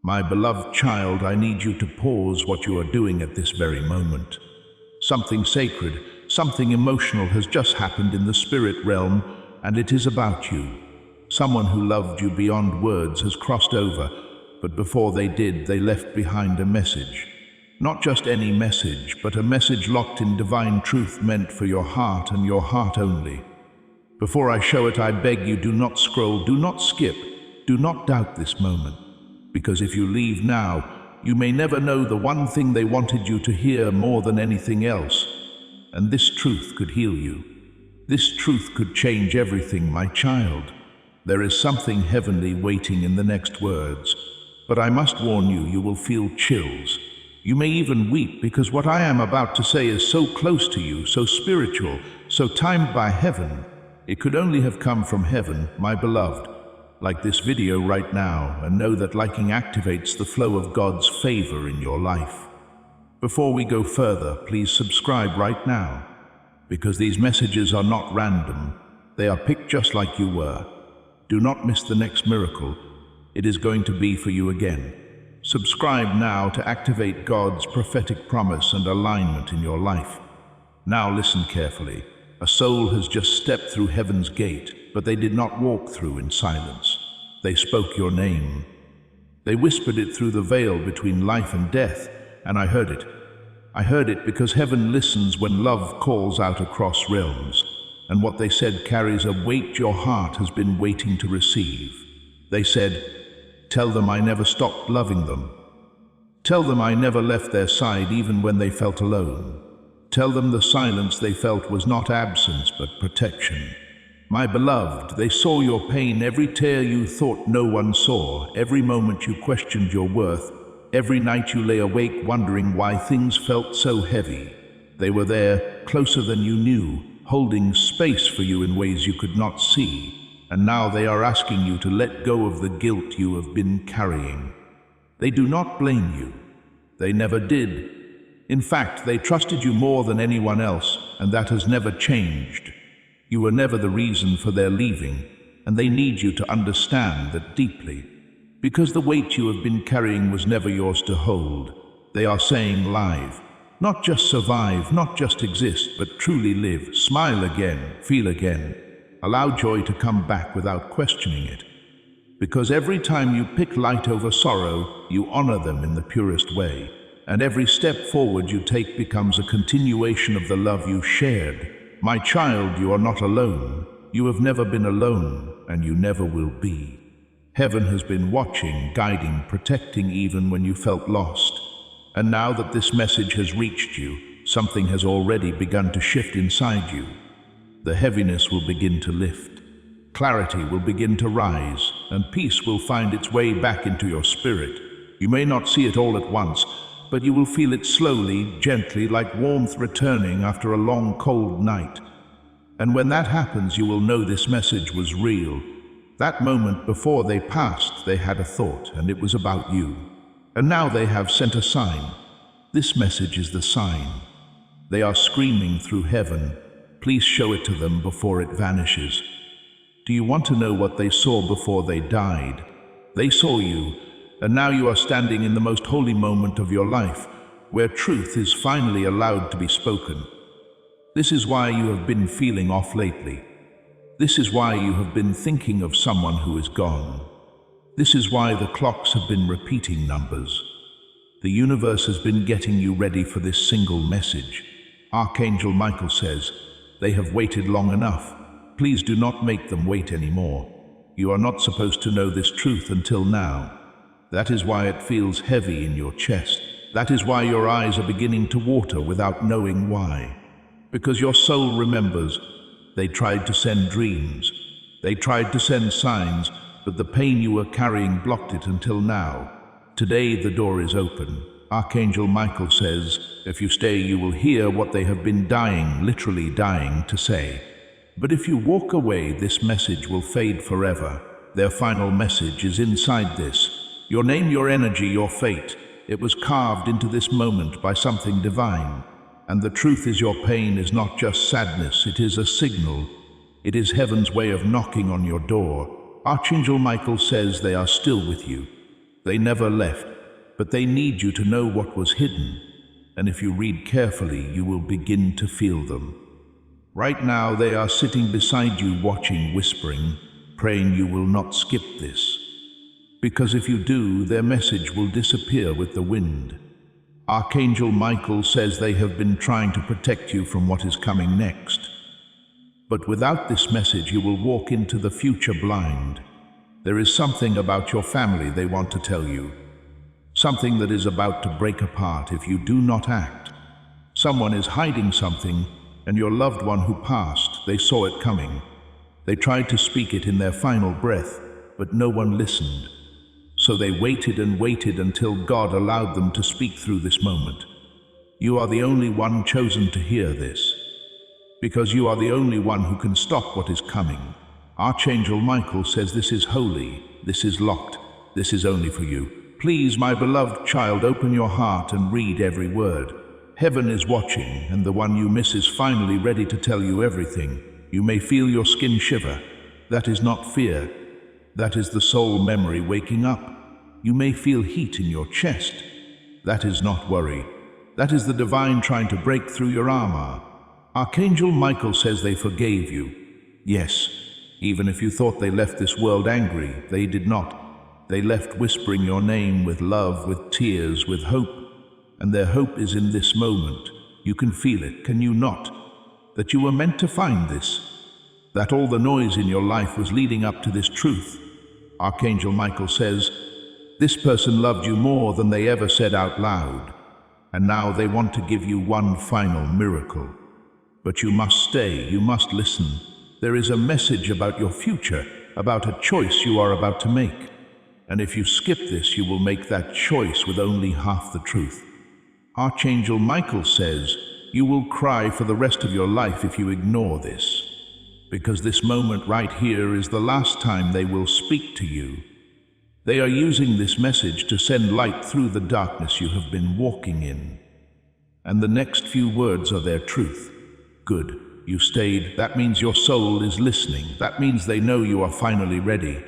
My beloved child, I need you to pause what you are doing at this very moment. Something sacred, something emotional has just happened in the spirit realm, and it is about you. Someone who loved you beyond words has crossed over, but before they did, they left behind a message. Not just any message, but a message locked in divine truth meant for your heart and your heart only. Before I show it, I beg you, do not scroll, do not skip, do not doubt this moment. Because if you leave now, you may never know the one thing they wanted you to hear more than anything else. And this truth could heal you. This truth could change everything, my child. There is something heavenly waiting in the next words. But I must warn you, you will feel chills. You may even weep, because what I am about to say is so close to you, so spiritual, so timed by heaven. It could only have come from heaven, my beloved. Like this video right now, and know that liking activates the flow of God's favor in your life. Before we go further, please subscribe right now, because these messages are not random. They are picked just like you were. Do not miss the next miracle. It is going to be for you again. Subscribe now to activate God's prophetic promise and alignment in your life. Now listen carefully. A soul has just stepped through heaven's gate, but they did not walk through in silence. They spoke your name. They whispered it through the veil between life and death, and I heard it. I heard it because heaven listens when love calls out across realms, and what they said carries a weight your heart has been waiting to receive. They said, "Tell them I never stopped loving them. Tell them I never left their side even when they felt alone. Tell them the silence they felt was not absence but protection." My beloved, they saw your pain, every tear you thought no one saw, every moment you questioned your worth, every night you lay awake wondering why things felt so heavy. They were there, closer than you knew, holding space for you in ways you could not see, and now they are asking you to let go of the guilt you have been carrying. They do not blame you. They never did. In fact, they trusted you more than anyone else, and that has never changed. You were never the reason for their leaving, and they need you to understand that deeply. Because the weight you have been carrying was never yours to hold. They are saying live. Not just survive, not just exist, but truly live. Smile again, feel again. Allow joy to come back without questioning it. Because every time you pick light over sorrow, you honor them in the purest way. And every step forward you take becomes a continuation of the love you shared. My child, you are not alone. You have never been alone, and you never will be. Heaven has been watching, guiding, protecting even when you felt lost. And now that this message has reached you, something has already begun to shift inside you. The heaviness will begin to lift. Clarity will begin to rise, and peace will find its way back into your spirit. You may not see it all at once, but you will feel it slowly, gently, like warmth returning after a long, cold night. And when that happens, you will know this message was real. That moment before they passed, they had a thought, and it was about you. And now they have sent a sign. This message is the sign. They are screaming through heaven. Please show it to them before it vanishes. Do you want to know what they saw before they died? They saw you, and now you are standing in the most holy moment of your life, where truth is finally allowed to be spoken. This is why you have been feeling off lately. This is why you have been thinking of someone who is gone. This is why the clocks have been repeating numbers. The universe has been getting you ready for this single message. Archangel Michael says, "They have waited long enough. Please do not make them wait anymore. You are not supposed to know this truth until now. That is why it feels heavy in your chest. That is why your eyes are beginning to water without knowing why. Because your soul remembers. They tried to send dreams. They tried to send signs, but the pain you were carrying blocked it until now. Today the door is open. Archangel Michael says, if you stay, you will hear what they have been dying, literally dying, to say. But if you walk away, this message will fade forever. Their final message is inside this. Your name, your energy, your fate. It was carved into this moment by something divine. And the truth is, your pain is not just sadness, it is a signal. It is heaven's way of knocking on your door. Archangel Michael says they are still with you. They never left, but they need you to know what was hidden. And if you read carefully, you will begin to feel them. Right now, they are sitting beside you, watching, whispering, praying you will not skip this. Because if you do, their message will disappear with the wind. Archangel Michael says they have been trying to protect you from what is coming next. But without this message, you will walk into the future blind. There is something about your family they want to tell you. Something that is about to break apart if you do not act. Someone is hiding something, and your loved one who passed, they saw it coming. They tried to speak it in their final breath, but no one listened. So they waited and waited until God allowed them to speak through this moment. You are the only one chosen to hear this, because you are the only one who can stop what is coming. Archangel Michael says this is holy, this is locked, this is only for you. Please, my beloved child, open your heart and read every word. Heaven is watching, and the one you miss is finally ready to tell you everything. You may feel your skin shiver. That is not fear. That is the soul memory waking up. You may feel heat in your chest. That is not worry. That is the divine trying to break through your armor. Archangel Michael says they forgave you. Yes, even if you thought they left this world angry, they did not. They left whispering your name with love, with tears, with hope. And their hope is in this moment. You can feel it, can you not? That you were meant to find this. That all the noise in your life was leading up to this truth. Archangel Michael says, this person loved you more than they ever said out loud. And now they want to give you one final miracle. But you must stay, you must listen. There is a message about your future, about a choice you are about to make. And if you skip this, you will make that choice with only half the truth. Archangel Michael says, you will cry for the rest of your life if you ignore this, because this moment right here is the last time they will speak to you. They are using this message to send light through the darkness you have been walking in. And the next few words are their truth. Good, you stayed. That means your soul is listening. That means they know you are finally ready.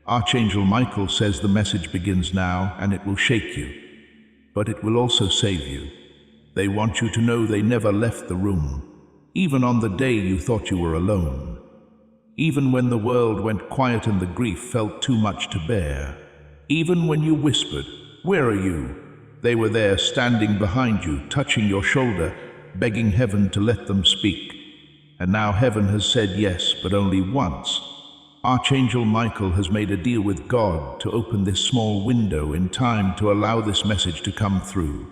Archangel Michael says the message begins now, and it will shake you. But it will also save you. They want you to know they never left the room, even on the day you thought you were alone. Even when the world went quiet and the grief felt too much to bear. Even when you whispered, "Where are you?" They were there, standing behind you, touching your shoulder, begging heaven to let them speak. And now heaven has said yes, but only once. Archangel Michael has made a deal with God to open this small window in time to allow this message to come through,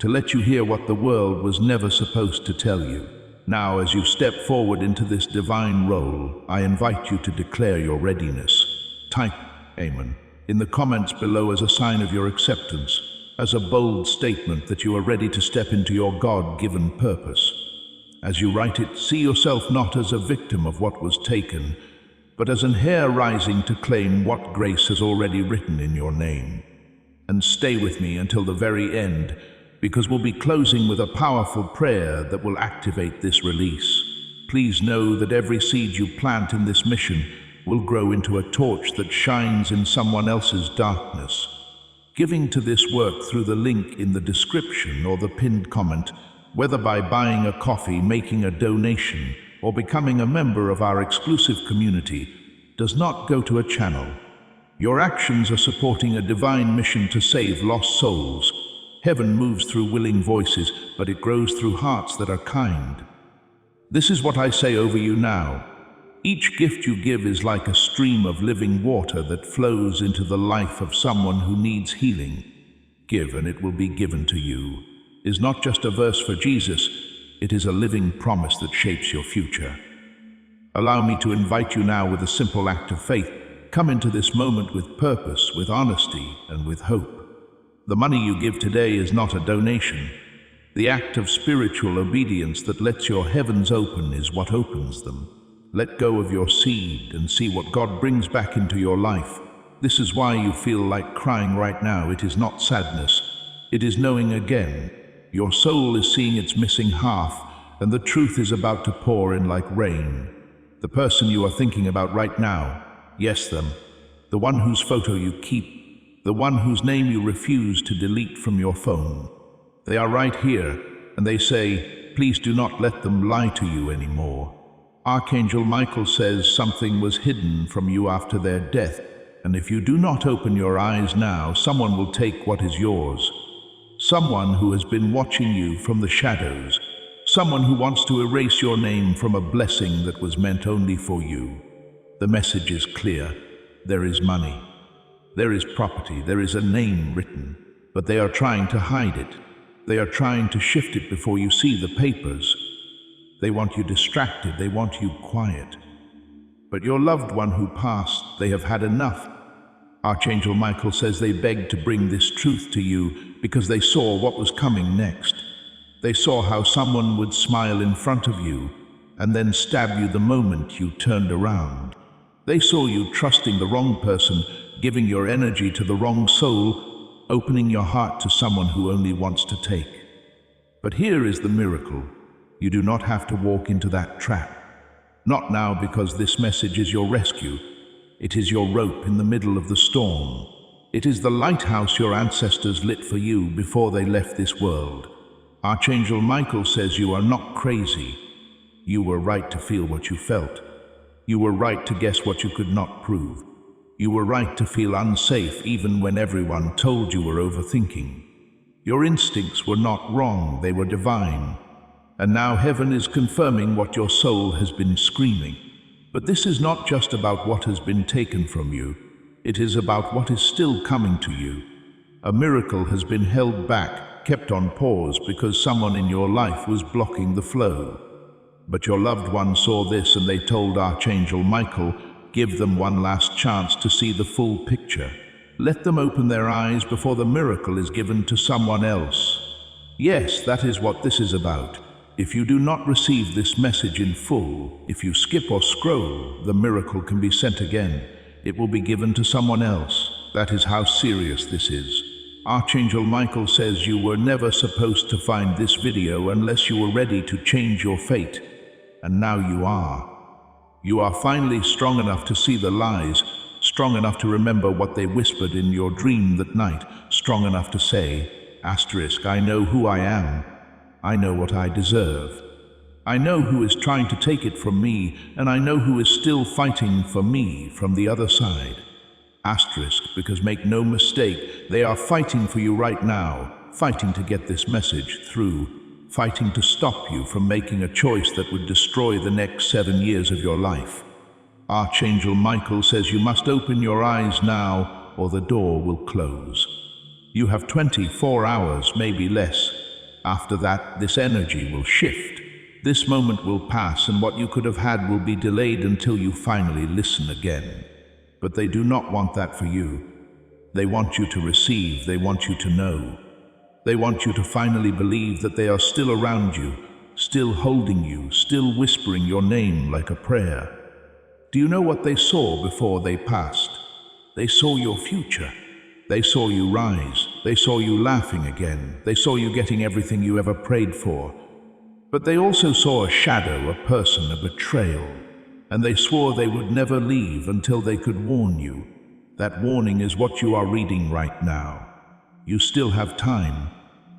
to let you hear what the world was never supposed to tell you. Now, as you step forward into this divine role, I invite you to declare your readiness. Type Amen in the comments below as a sign of your acceptance, as a bold statement that you are ready to step into your God-given purpose. As you write it, see yourself not as a victim of what was taken, but as an heir rising to claim what grace has already written in your name. And stay with me until the very end, because we'll be closing with a powerful prayer that will activate this release. Please know that every seed you plant in this mission will grow into a torch that shines in someone else's darkness. Giving to this work through the link in the description or the pinned comment, whether by buying a coffee, making a donation, or becoming a member of our exclusive community, does not go to a channel. Your actions are supporting a divine mission to save lost souls. Heaven moves through willing voices, but it grows through hearts that are kind. This is what I say over you now. Each gift you give is like a stream of living water that flows into the life of someone who needs healing. Give and it will be given to you is not just a verse for Jesus, it is a living promise that shapes your future. Allow me to invite you now with a simple act of faith. Come into this moment with purpose, with honesty, and with hope. The money you give today is not a donation. The act of spiritual obedience that lets your heavens open is what opens them. Let go of your seed and see what God brings back into your life. This is why you feel like crying right now. It is not sadness. It is knowing again. Your soul is seeing its missing half, and the truth is about to pour in like rain. The person you are thinking about right now, yes them, the one whose photo you keep, the one whose name you refuse to delete from your phone. They are right here, and they say, please do not let them lie to you anymore. Archangel Michael says something was hidden from you after their death, and if you do not open your eyes now, someone will take what is yours. Someone who has been watching you from the shadows. Someone who wants to erase your name from a blessing that was meant only for you. The message is clear. There is money. There is property. There is a name written. But they are trying to hide it. They are trying to shift it before you see the papers. They want you distracted. They want you quiet. But your loved one who passed, they have had enough. Archangel Michael says they begged to bring this truth to you because they saw what was coming next. They saw how someone would smile in front of you and then stab you the moment you turned around. They saw you trusting the wrong person, giving your energy to the wrong soul, opening your heart to someone who only wants to take. But here is the miracle. You do not have to walk into that trap. Not now, because this message is your rescue. It is your rope in the middle of the storm. It is the lighthouse your ancestors lit for you before they left this world. Archangel Michael says you are not crazy. You were right to feel what you felt. You were right to guess what you could not prove. You were right to feel unsafe even when everyone told you were overthinking. Your instincts were not wrong, they were divine. And now heaven is confirming what your soul has been screaming. But this is not just about what has been taken from you. It is about what is still coming to you. A miracle has been held back, kept on pause because someone in your life was blocking the flow. But your loved one saw this and they told Archangel Michael, give them one last chance to see the full picture. Let them open their eyes before the miracle is given to someone else. Yes, that is what this is about. If you do not receive this message in full, if you skip or scroll, the miracle can be sent again. It will be given to someone else. That is how serious this is. Archangel Michael says you were never supposed to find this video unless you were ready to change your fate. And now you are. You are finally strong enough to see the lies, strong enough to remember what they whispered in your dream that night, strong enough to say, I know who I am. I know what I deserve. I know who is trying to take it from me, and I know who is still fighting for me from the other side. Because make no mistake, they are fighting for you right now, fighting to get this message through, fighting to stop you from making a choice that would destroy the next 7 years of your life. Archangel Michael says you must open your eyes now, or the door will close. You have 24 hours, maybe less. After that, this energy will shift. This moment will pass, and what you could have had will be delayed until you finally listen again. But they do not want that for you. They want you to receive, they want you to know. They want you to finally believe that they are still around you, still holding you, still whispering your name like a prayer. Do you know what they saw before they passed? They saw your future. They saw you rise. They saw you laughing again. They saw you getting everything you ever prayed for. But they also saw a shadow, a person, a betrayal. And they swore they would never leave until they could warn you. That warning is what you are reading right now. You still have time.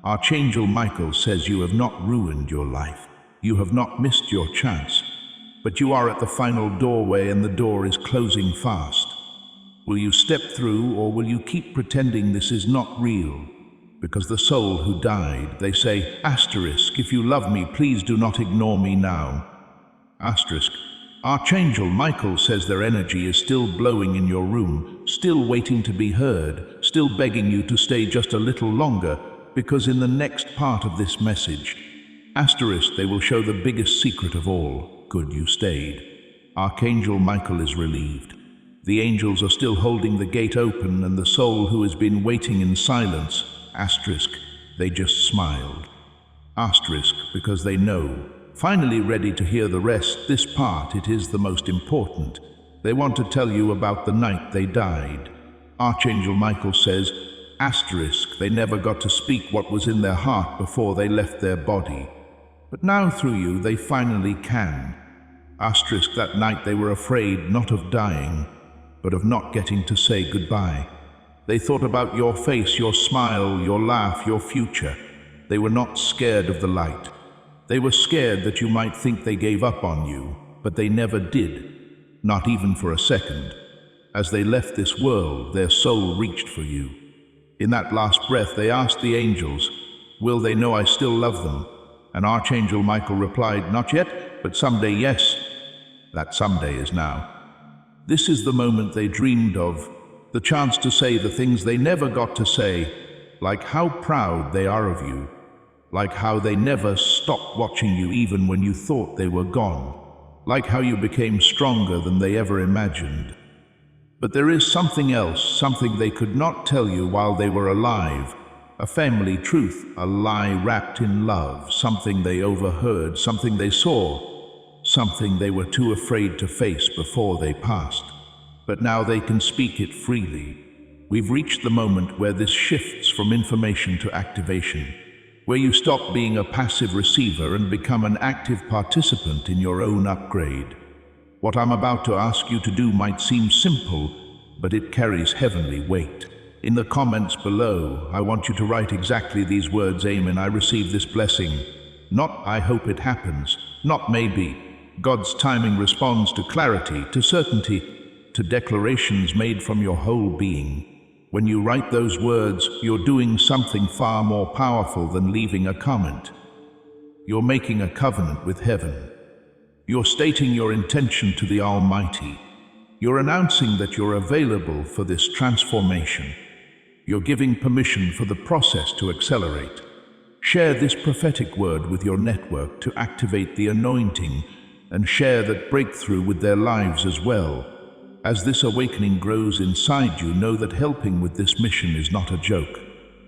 Archangel Michael says you have not ruined your life. You have not missed your chance. But you are at the final doorway and the door is closing fast. Will you step through, or will you keep pretending this is not real? Because the soul who died, they say, if you love me, please do not ignore me now. Archangel Michael says their energy is still blowing in your room, still waiting to be heard, still begging you to stay just a little longer, because in the next part of this message, they will show the biggest secret of all. Good you stayed. Archangel Michael is relieved. The angels are still holding the gate open, and the soul who has been waiting in silence, they just smiled. Because they know. Finally ready to hear the rest, this part, it is the most important. They want to tell you about the night they died. Archangel Michael says, they never got to speak what was in their heart before they left their body. But now through you, they finally can. That night they were afraid not of dying, but of not getting to say goodbye. They thought about your face, your smile, your laugh, your future. They were not scared of the light. They were scared that you might think they gave up on you, but they never did, not even for a second. As they left this world, their soul reached for you. In that last breath, they asked the angels, "Will they know I still love them?" And Archangel Michael replied, "Not yet, but someday, yes." That someday is now. This is the moment they dreamed of, the chance to say the things they never got to say, like how proud they are of you, like how they never stopped watching you even when you thought they were gone, like how you became stronger than they ever imagined. But there is something else, something they could not tell you while they were alive, a family truth, a lie wrapped in love, something they overheard, something they saw, something they were too afraid to face before they passed. But now they can speak it freely. We've reached the moment where this shifts from information to activation, where you stop being a passive receiver and become an active participant in your own upgrade. What I'm about to ask you to do might seem simple, but it carries heavenly weight. In the comments below, I want you to write exactly these words: "Amen, I receive this blessing." Not "I hope it happens," not "maybe." God's timing responds to clarity, to certainty, to declarations made from your whole being. When you write those words, you're doing something far more powerful than leaving a comment. You're making a covenant with heaven. You're stating your intention to the Almighty. You're announcing that you're available for this transformation. You're giving permission for the process to accelerate. Share this prophetic word with your network to activate the anointing, and share that breakthrough with their lives as well. As this awakening grows inside you, know that helping with this mission is not a joke.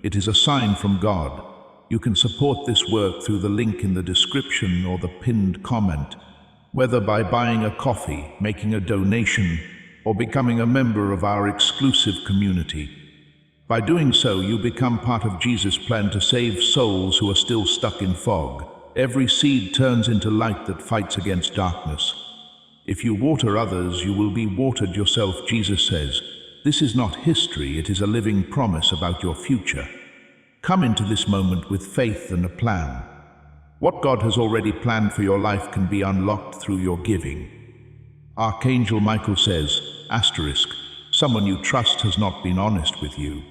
It is a sign from God. You can support this work through the link in the description or the pinned comment, whether by buying a coffee, making a donation, or becoming a member of our exclusive community. By doing so, you become part of Jesus' plan to save souls who are still stuck in fog. Every seed turns into light that fights against darkness. If you water others, you will be watered yourself, Jesus says. This is not history, it is a living promise about your future. Come into this moment with faith and a plan. What God has already planned for your life can be unlocked through your giving. Archangel Michael says, someone you trust has not been honest with you.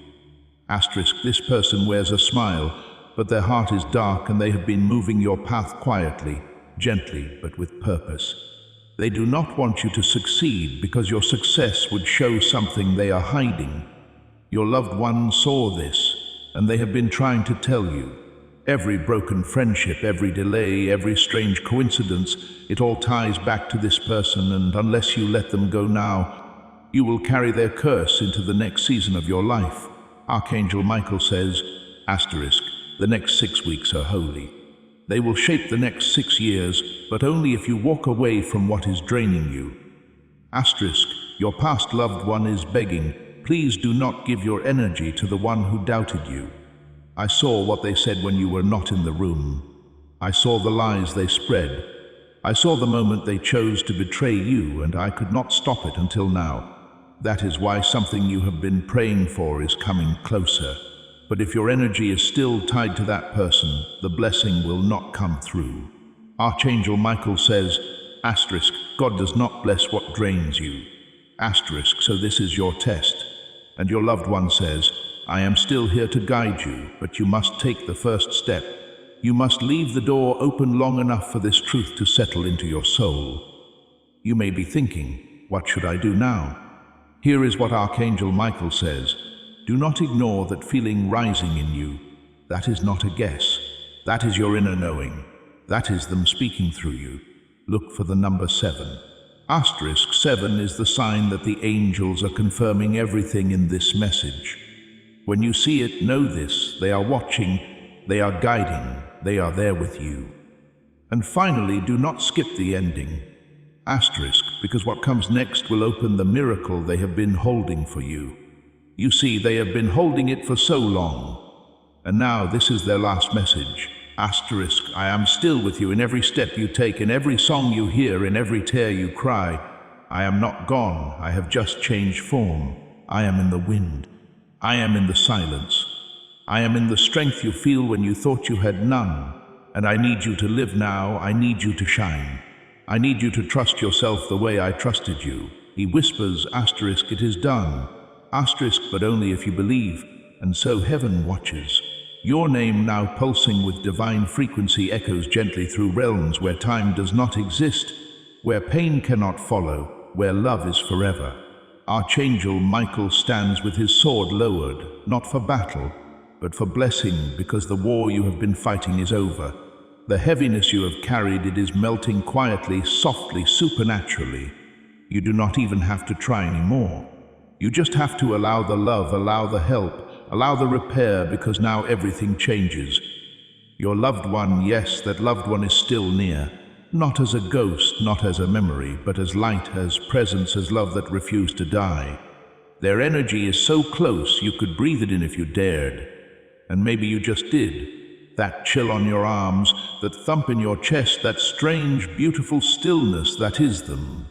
This person wears a smile, but their heart is dark and they have been moving your path quietly, gently, but with purpose. They do not want you to succeed because your success would show something they are hiding. Your loved one saw this, and they have been trying to tell you. Every broken friendship, every delay, every strange coincidence, it all ties back to this person, and unless you let them go now, you will carry their curse into the next season of your life. Archangel Michael says, the next 6 weeks are holy. They will shape the next 6 years, but only if you walk away from what is draining you. Your past loved one is begging, please do not give your energy to the one who doubted you. I saw what they said when you were not in the room. I saw the lies they spread. I saw the moment they chose to betray you, and I could not stop it until now. That is why something you have been praying for is coming closer. But if your energy is still tied to that person, the blessing will not come through. Archangel Michael says, God does not bless what drains you. So this is your test. And your loved one says, I am still here to guide you, but you must take the first step. You must leave the door open long enough for this truth to settle into your soul. You may be thinking, what should I do now? Here is what Archangel Michael says. Do not ignore that feeling rising in you. That is not a guess. That is your inner knowing. That is them speaking through you. Look for the number 7. 7 is the sign that the angels are confirming everything in this message. When you see it, know this. They are watching, they are guiding, they are there with you. And finally, do not skip the ending. Because what comes next will open the miracle they have been holding for you. You see, they have been holding it for so long. And now this is their last message. I am still with you in every step you take, in every song you hear, in every tear you cry. I am not gone, I have just changed form. I am in the wind. I am in the silence. I am in the strength you feel when you thought you had none. And I need you to live now. I need you to shine. I need you to trust yourself the way I trusted you. He whispers, asterisk, it is done. Asterisk, but only if you believe. And so heaven watches. Your name, now pulsing with divine frequency, echoes gently through realms where time does not exist, where pain cannot follow, where love is forever. Archangel Michael stands with his sword lowered, not for battle, but for blessing, because the war you have been fighting is over. The heaviness you have carried, it is melting quietly, softly, supernaturally. You do not even have to try anymore. You just have to allow the love, allow the help, allow the repair, because now everything changes. Your loved one, yes, that loved one is still near. Not as a ghost, not as a memory, but as light, as presence, as love that refused to die. Their energy is so close you could breathe it in if you dared. And maybe you just did. That chill on your arms, that thump in your chest, that strange, beautiful stillness, that is them.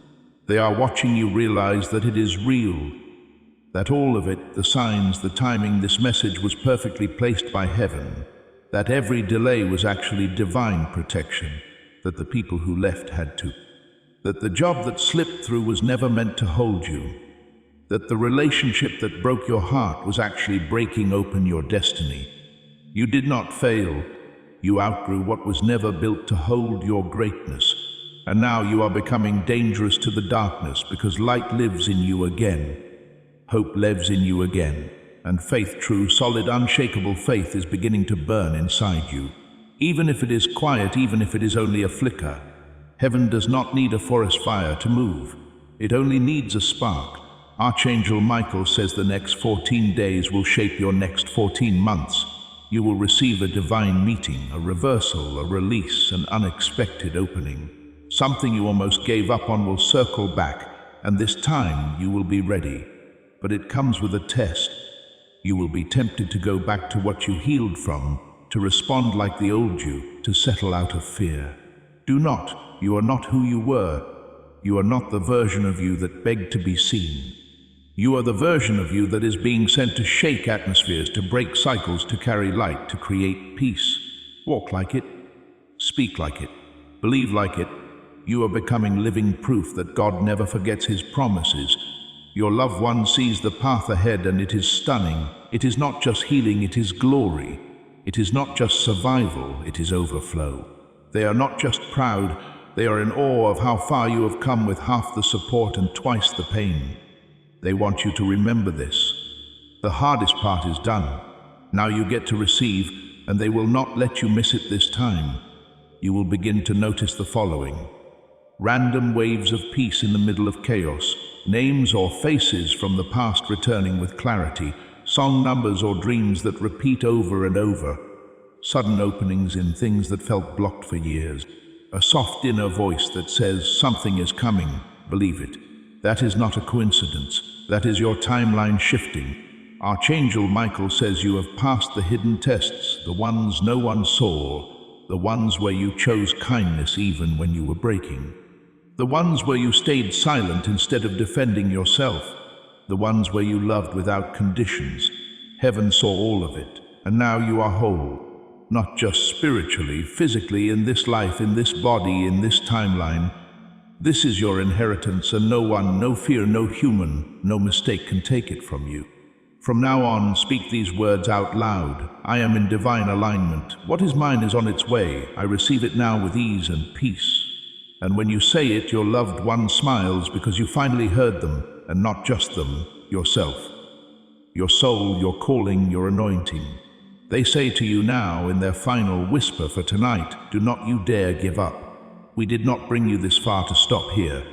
They are watching you realize that it is real. That all of it, the signs, the timing, this message was perfectly placed by heaven. That every delay was actually divine protection. That the people who left had to. That the job that slipped through was never meant to hold you. That the relationship that broke your heart was actually breaking open your destiny. You did not fail. You outgrew what was never built to hold your greatness. And now you are becoming dangerous to the darkness because light lives in you again. Hope lives in you again. And faith, true, solid, unshakable faith, is beginning to burn inside you. Even if it is quiet, even if it is only a flicker. Heaven does not need a forest fire to move. It only needs a spark. Archangel Michael says the next 14 days will shape your next 14 months. You will receive a divine meeting, a reversal, a release, an unexpected opening. Something you almost gave up on will circle back, and this time you will be ready. But it comes with a test. You will be tempted to go back to what you healed from, to respond like the old you, to settle out of fear. Do not. You are not who you were. You are not the version of you that begged to be seen. You are the version of you that is being sent to shake atmospheres, to break cycles, to carry light, to create peace. Walk like it. Speak like it. Believe like it. You are becoming living proof that God never forgets his promises. Your loved one sees the path ahead, and it is stunning. It is not just healing, it is glory. It is not just survival, it is overflow. They are not just proud, they are in awe of how far you have come with half the support and twice the pain. They want you to remember this. The hardest part is done. Now you get to receive, and they will not let you miss it this time. You will begin to notice the following. Random waves of peace in the middle of chaos, names or faces from the past returning with clarity, song numbers or dreams that repeat over and over, sudden openings in things that felt blocked for years, a soft inner voice that says something is coming, believe it. That is not a coincidence. That is your timeline shifting. Archangel Michael says you have passed the hidden tests, the ones no one saw, the ones where you chose kindness even when you were breaking, the ones where you stayed silent instead of defending yourself, the ones where you loved without conditions. Heaven saw all of it, and now you are whole, not just spiritually, physically, in this life, in this body, in this timeline. This is your inheritance, and no one, no fear, no human, no mistake can take it from you. From now on, speak these words out loud. I am in divine alignment. What is mine is on its way. I receive it now with ease and peace. And when you say it, your loved one smiles because you finally heard them, and not just them, yourself. Your soul, your calling, your anointing. They say to you now in their final whisper for tonight, do not you dare give up. We did not bring you this far to stop here.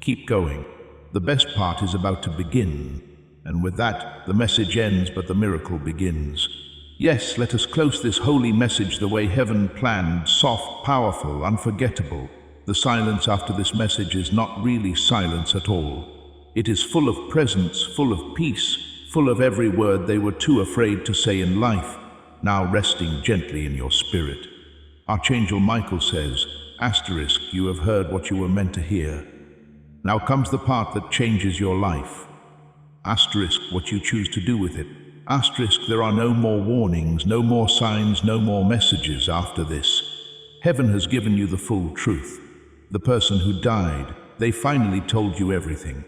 Keep going. The best part is about to begin. And with that, the message ends, but the miracle begins. Yes, let us close this holy message the way heaven planned, soft, powerful, unforgettable. The silence after this message is not really silence at all. It is full of presence, full of peace, full of every word they were too afraid to say in life, now resting gently in your spirit. Archangel Michael says, asterisk, you have heard what you were meant to hear. Now comes the part that changes your life. Asterisk, what you choose to do with it. Asterisk, there are no more warnings, no more signs, no more messages after this. Heaven has given you the full truth. The person who died, they finally told you everything.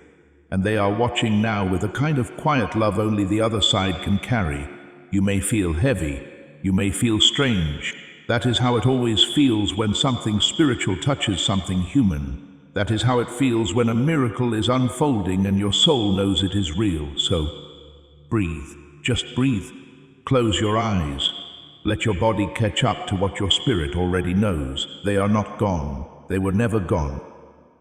And they are watching now with a kind of quiet love only the other side can carry. You may feel heavy, you may feel strange. That is how it always feels when something spiritual touches something human. That is how it feels when a miracle is unfolding and your soul knows it is real. So, breathe. Just breathe. Close your eyes. Let your body catch up to what your spirit already knows. They are not gone. They were never gone.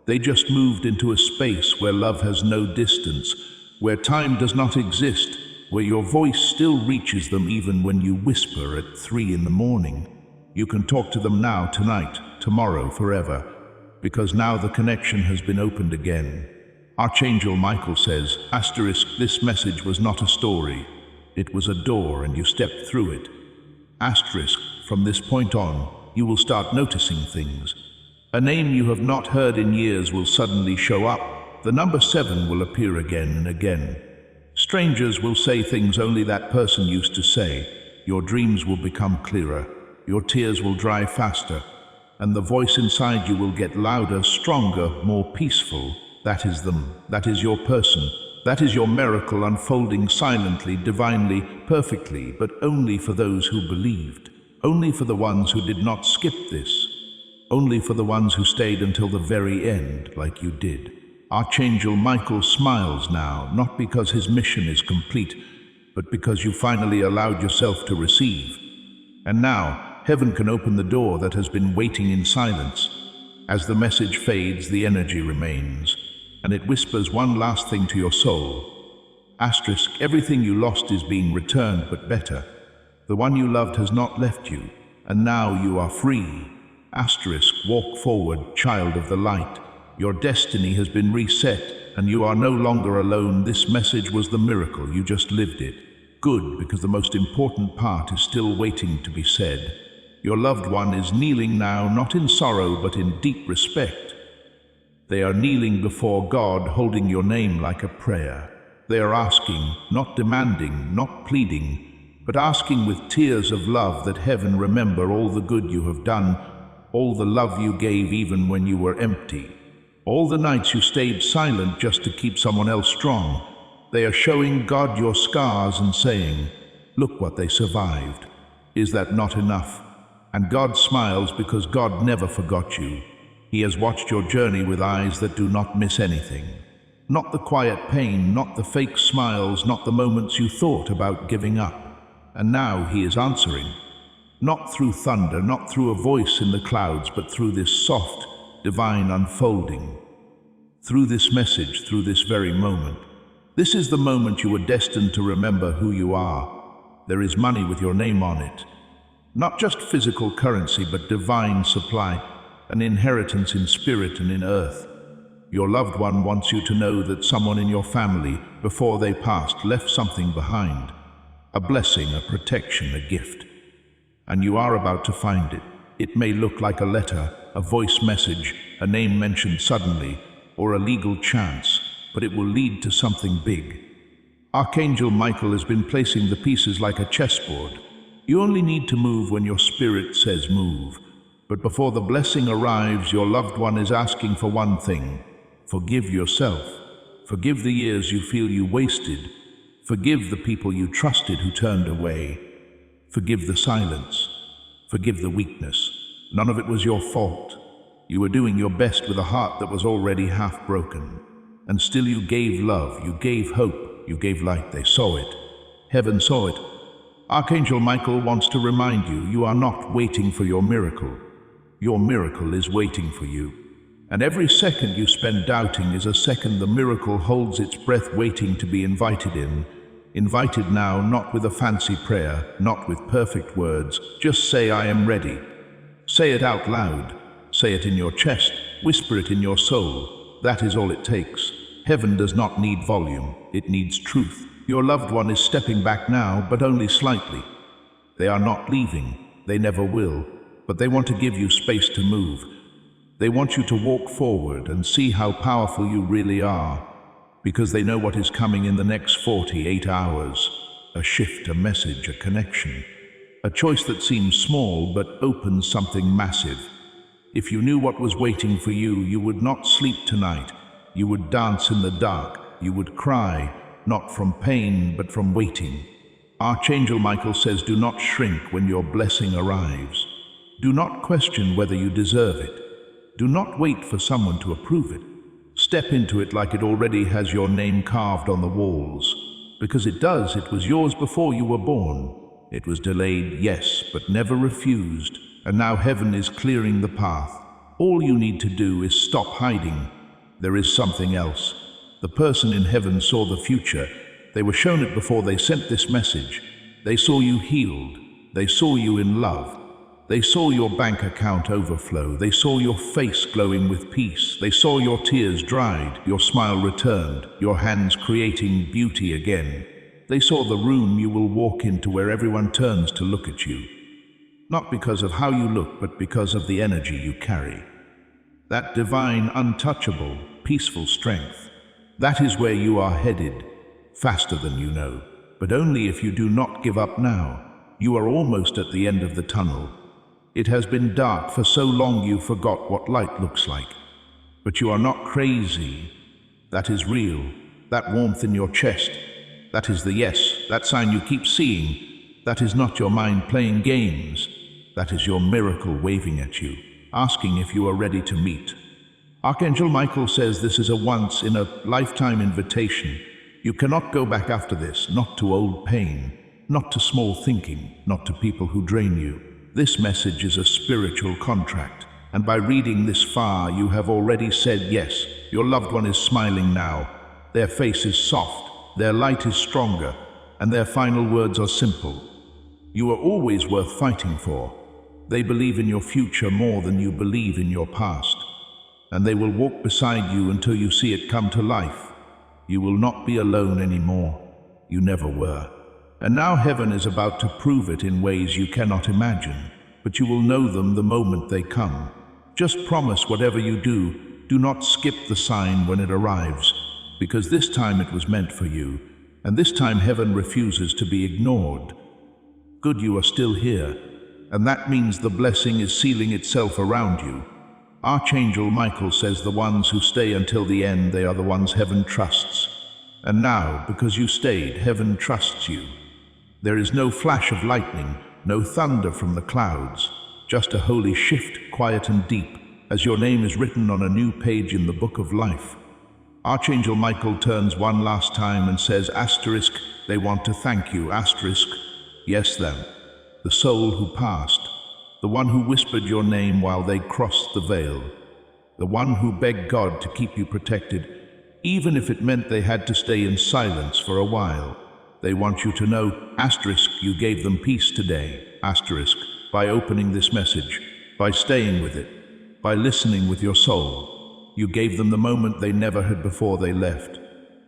They just moved into a space where love has no distance, where time does not exist, where your voice still reaches them even when you whisper at 3 in the morning. You can talk to them now, tonight, tomorrow, forever, because now the connection has been opened again. Archangel Michael says, asterisk, this message was not a story. It was a door and you stepped through it. Asterisk, from this point on, you will start noticing things. A name you have not heard in years will suddenly show up. The number 7 will appear again and again. Strangers will say things only that person used to say. Your dreams will become clearer. Your tears will dry faster. And the voice inside you will get louder, stronger, more peaceful. That is them. That is your person. That is your miracle unfolding silently, divinely, perfectly, but only for those who believed. Only for the ones who did not skip this. Only for the ones who stayed until the very end, like you did. Archangel Michael smiles now, not because his mission is complete, but because you finally allowed yourself to receive. And now, heaven can open the door that has been waiting in silence. As the message fades, the energy remains, and it whispers one last thing to your soul. Asterisk, everything you lost is being returned, but better. The one you loved has not left you, and now you are free. Asterisk, walk forward, child of the light. Your destiny has been reset, and you are no longer alone. This message was the miracle, you just lived it. Good, because the most important part is still waiting to be said. Your loved one is kneeling now, not in sorrow, but in deep respect. They are kneeling before God, holding your name like a prayer. They are asking, not demanding, not pleading, but asking with tears of love that heaven remember all the good you have done, all the love you gave even when you were empty, all the nights you stayed silent just to keep someone else strong. They are showing God your scars and saying, look what they survived. Is that not enough? And God smiles because God never forgot you. He has watched your journey with eyes that do not miss anything. Not the quiet pain, not the fake smiles, not the moments you thought about giving up. And now He is answering. Not through thunder, not through a voice in the clouds, but through this soft, divine unfolding. Through this message, through this very moment. This is the moment you were destined to remember who you are. There is money with your name on it. Not just physical currency, but divine supply, an inheritance in spirit and in earth. Your loved one wants you to know that someone in your family, before they passed, left something behind. A blessing, a protection, a gift. And you are about to find it. It may look like a letter, a voice message, a name mentioned suddenly, or a legal chance, but it will lead to something big. Archangel Michael has been placing the pieces like a chessboard. You only need to move when your spirit says move. But before the blessing arrives, your loved one is asking for one thing. Forgive yourself. Forgive the years you feel you wasted. Forgive the people you trusted who turned away. Forgive the silence. Forgive the weakness. None of it was your fault. You were doing your best with a heart that was already half broken. And still you gave love, you gave hope, you gave light. They saw it. Heaven saw it. Archangel Michael wants to remind you, you are not waiting for your miracle. Your miracle is waiting for you. And every second you spend doubting is a second the miracle holds its breath waiting to be invited in. Invited now, not with a fancy prayer, not with perfect words. Just say, I am ready. Say it out loud. Say it in your chest. Whisper it in your soul. That is all it takes. Heaven does not need volume. It needs truth. Your loved one is stepping back now, but only slightly. They are not leaving. They never will. But they want to give you space to move. They want you to walk forward and see how powerful you really are, because they know what is coming in the next 48 hours. a shift, a message, a connection. A choice that seems small but opens something massive. If you knew what was waiting for you, you would not sleep tonight. You would dance in the dark. You would cry, not from pain, but from waiting. Archangel Michael says, do not shrink when your blessing arrives. Do not question whether you deserve it. Do not wait for someone to approve it. Step into it like it already has your name carved on the walls. Because it does. It was yours before you were born. It was delayed, yes, but never refused. And now heaven is clearing the path. All you need to do is stop hiding. There is something else. The person in heaven saw the future. They were shown it before they sent this message. They saw you healed. They saw you in love. They saw your bank account overflow. They saw your face glowing with peace. They saw your tears dried, your smile returned, your hands creating beauty again. They saw the room you will walk into where everyone turns to look at you. Not because of how you look, but because of the energy you carry. That divine, untouchable, peaceful strength. That is where you are headed, faster than you know. But only if you do not give up now. You are almost at the end of the tunnel. It has been dark for so long you forgot what light looks like. But you are not crazy. That is real. That warmth in your chest. That is the yes. That sign you keep seeing. That is not your mind playing games. That is your miracle waving at you, asking if you are ready to meet. Archangel Michael says this is a once-in-a-lifetime invitation. You cannot go back after this, not to old pain, not to small thinking, not to people who drain you. This message is a spiritual contract, and by reading this far, you have already said yes. Your loved one is smiling now. Their face is soft, their light is stronger, and their final words are simple. You are always worth fighting for. They believe in your future more than you believe in your past, and they will walk beside you until you see it come to life. You will not be alone anymore. You never were. And now heaven is about to prove it in ways you cannot imagine, but you will know them the moment they come. Just promise whatever you do not skip the sign when it arrives, because this time it was meant for you, and this time heaven refuses to be ignored. Good, you are still here, and that means the blessing is sealing itself around you. Archangel Michael says the ones who stay until the end, they are the ones heaven trusts. And now, because you stayed, heaven trusts you. There is no flash of lightning, no thunder from the clouds, just a holy shift, quiet and deep, as your name is written on a new page in the book of life. Archangel Michael turns one last time and says, asterisk, they want to thank you, asterisk. Yes, them. The soul who passed, the one who whispered your name while they crossed the veil, the one who begged God to keep you protected, even if it meant they had to stay in silence for a while. They want you to know, asterisk, you gave them peace today, asterisk, by opening this message, by staying with it, by listening with your soul. You gave them the moment they never had before they left.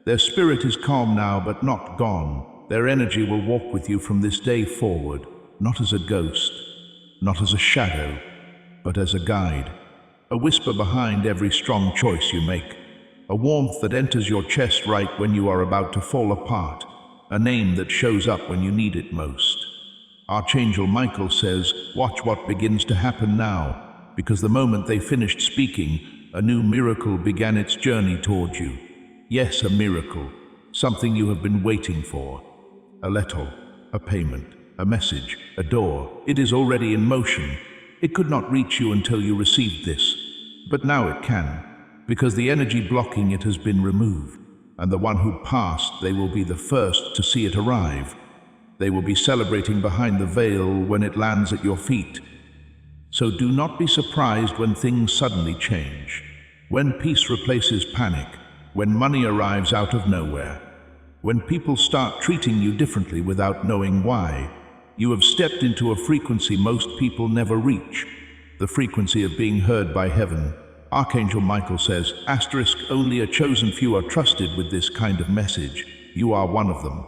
Their spirit is calm now, but not gone. Their energy will walk with you from this day forward, not as a ghost, not as a shadow, but as a guide, a whisper behind every strong choice you make, a warmth that enters your chest right when you are about to fall apart, a name that shows up when you need it most. Archangel Michael says, watch what begins to happen now, because the moment they finished speaking, a new miracle began its journey toward you. Yes, a miracle, something you have been waiting for. A letter, a payment, a message, a door. It is already in motion. It could not reach you until you received this, but now it can, because the energy blocking it has been removed. And the one who passed, they will be the first to see it arrive. They will be celebrating behind the veil when it lands at your feet. So do not be surprised when things suddenly change, when peace replaces panic, when money arrives out of nowhere, when people start treating you differently without knowing why. You have stepped into a frequency most people never reach, the frequency of being heard by heaven. Archangel Michael says, asterisk, only a chosen few are trusted with this kind of message. You are one of them,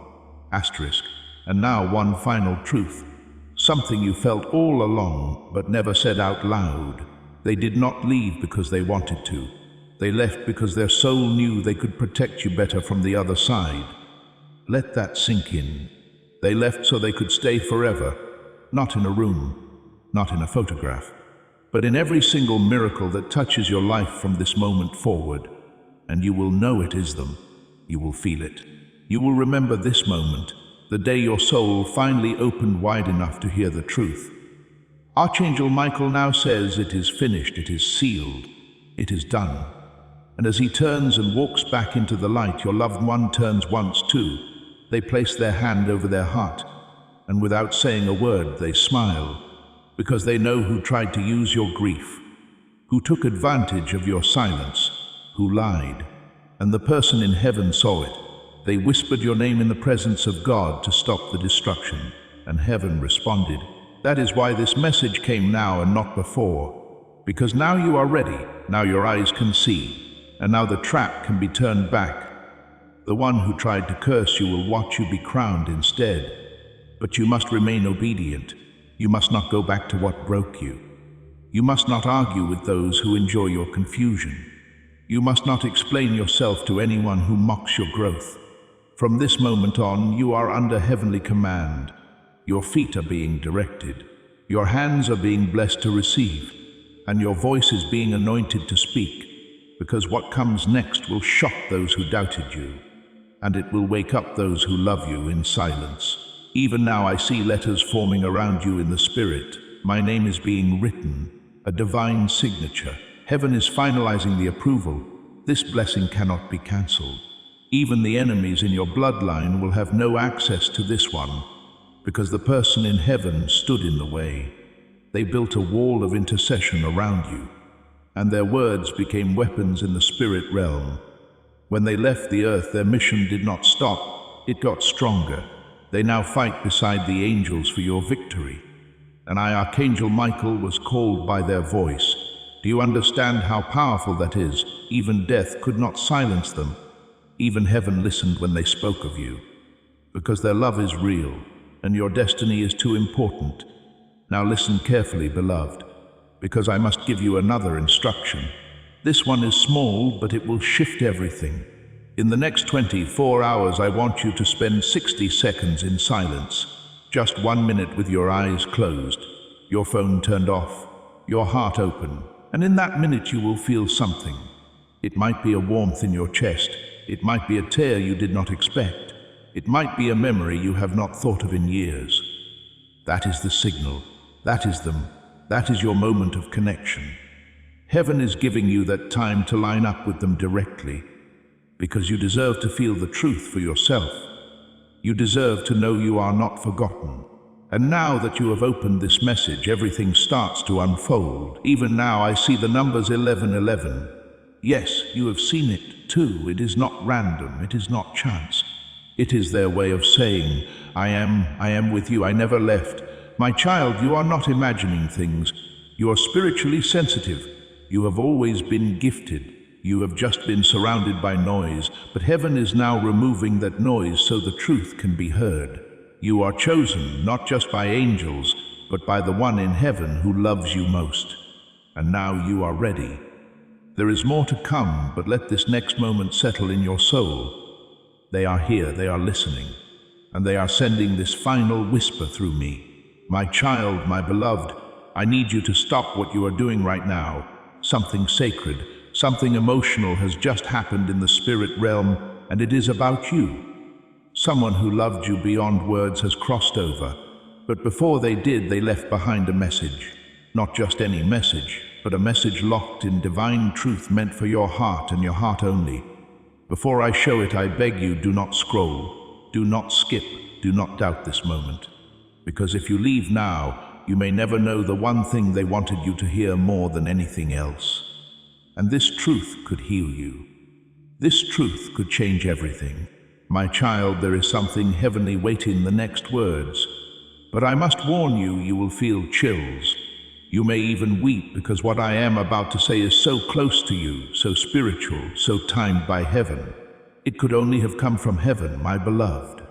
asterisk. And now one final truth, something you felt all along but never said out loud. They did not leave because they wanted to. They left because their soul knew they could protect you better from the other side. Let that sink in. They left so they could stay forever, not in a room, not in a photograph, but in every single miracle that touches your life from this moment forward. And you will know it is them. You will feel it. You will remember this moment, the day your soul finally opened wide enough to hear the truth. Archangel Michael now says it is finished, it is sealed, it is done. And as he turns and walks back into the light, your loved one turns once too. They place their hand over their heart, and without saying a word, they smile, because they know who tried to use your grief, who took advantage of your silence, who lied. And the person in heaven saw it. They whispered your name in the presence of God to stop the destruction, and heaven responded. That is why this message came now and not before, because now you are ready, now your eyes can see, and now the trap can be turned back. The one who tried to curse you will watch you be crowned instead. But you must remain obedient. You must not go back to what broke you. You must not argue with those who enjoy your confusion. You must not explain yourself to anyone who mocks your growth. From this moment on, you are under heavenly command. Your feet are being directed. Your hands are being blessed to receive. And your voice is being anointed to speak, because what comes next will shock those who doubted you, and it will wake up those who love you in silence. Even now I see letters forming around you in the spirit. My name is being written, a divine signature. Heaven is finalizing the approval. This blessing cannot be cancelled. Even the enemies in your bloodline will have no access to this one, because the person in heaven stood in the way. They built a wall of intercession around you, and their words became weapons in the spirit realm. When they left the earth, their mission did not stop. It got stronger. They now fight beside the angels for your victory. And I, Archangel Michael, was called by their voice. Do you understand how powerful that is? Even death could not silence them. Even heaven listened when they spoke of you, because their love is real, and your destiny is too important. Now listen carefully, beloved, because I must give you another instruction. This one is small, but it will shift everything. In the next 24 hours, I want you to spend 60 seconds in silence. Just 1 minute with your eyes closed, your phone turned off, your heart open, and in that minute you will feel something. It might be a warmth in your chest. It might be a tear you did not expect. It might be a memory you have not thought of in years. That is the signal. That is them. That is your moment of connection. Heaven is giving you that time to line up with them directly, because you deserve to feel the truth for yourself. You deserve to know you are not forgotten. And now that you have opened this message, everything starts to unfold. Even now I see the numbers 1111. Yes, you have seen it too. It is not random. It is not chance. It is their way of saying, I am with you. I never left. My child, you are not imagining things. You are spiritually sensitive. You have always been gifted. You have just been surrounded by noise, but heaven is now removing that noise so the truth can be heard. You are chosen, not just by angels, but by the one in heaven who loves you most. And now you are ready. There is more to come, but let this next moment settle in your soul. They are here, they are listening, and they are sending this final whisper through me. My child, my beloved, I need you to stop what you are doing right now. Something sacred, something emotional has just happened in the spirit realm, and it is about you. Someone who loved you beyond words has crossed over, but before they did, they left behind a message. Not just any message, but a message locked in divine truth meant for your heart and your heart only. Before I show it, I beg you, do not scroll, do not skip, do not doubt this moment. Because if you leave now, you may never know the one thing they wanted you to hear more than anything else. And this truth could heal you. This truth could change everything. My child, there is something heavenly waiting the next words. But I must warn you, you will feel chills. You may even weep, because what I am about to say is so close to you, so spiritual, so timed by heaven. It could only have come from heaven, my beloved.